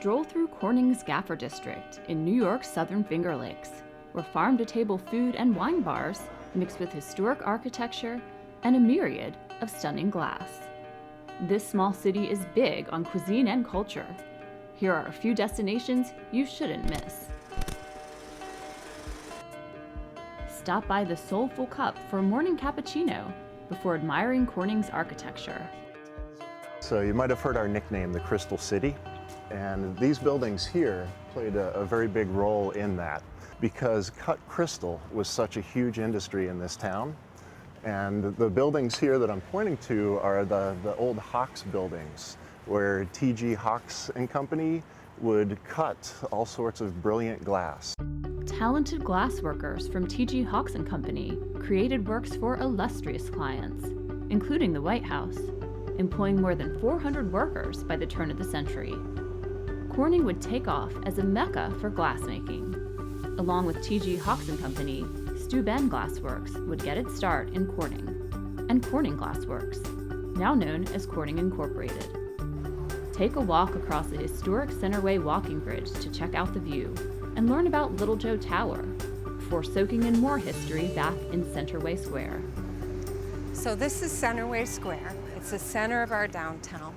Stroll through Corning's Gaffer District in New York's Southern Finger Lakes, where farm-to-table food and wine bars mix with historic architecture and a myriad of stunning glass. This small city is big on cuisine and culture. Here are a few destinations you shouldn't miss. Stop by the Soulful Cup for a morning cappuccino before admiring Corning's architecture. So you might have heard our nickname, the Crystal City, and these buildings here played a very big role in that because cut crystal was such a huge industry in this town. And the buildings here that I'm pointing to are the old Hawks buildings, where T.G. Hawks and Company would cut all sorts of brilliant glass. Talented glassworkers from T.G. Hawks and Company created works for illustrious clients, including the White House, employing more than 400 workers by the turn of the century. Corning would take off as a mecca for glassmaking. Along with T.G. Hawks and Company, Steuben Glassworks would get its start in Corning, and Corning Glassworks, now known as Corning Incorporated. Take a walk across the historic Centerway walking bridge to check out the view and learn about Little Joe Tower before soaking in more history back in Centerway Square. So this is Centerway Square. It's the center of our downtown.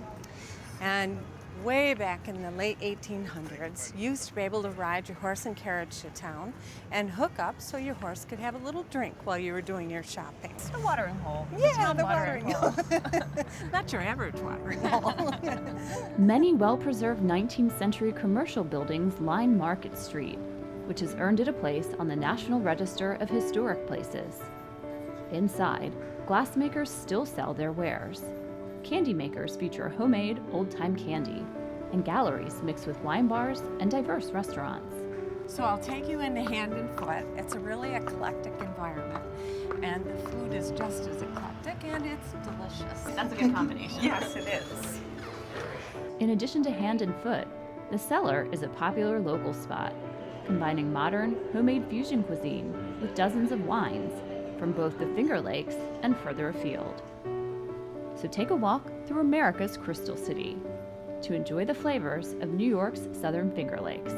And way back in the late 1800s, you used to be able to ride your horse and carriage to town and hook up so your horse could have a little drink while you were doing your shopping. It's the watering hole. Yeah, the watering hole. Not your average watering hole. Many well-preserved 19th century commercial buildings line Market Street, which has earned it a place on the National Register of Historic Places. Inside, glassmakers still sell their wares. Candy makers feature homemade, old-time candy, and galleries mixed with wine bars and diverse restaurants. So I'll take you into Hand and Foot. It's a really eclectic environment, and the food is just as eclectic, and it's delicious. That's a good combination. Yes, it is. In addition to Hand and Foot, the Cellar is a popular local spot, combining modern, homemade fusion cuisine with dozens of wines from both the Finger Lakes and further afield. So take a walk through America's Crystal City to enjoy the flavors of New York's Southern Finger Lakes.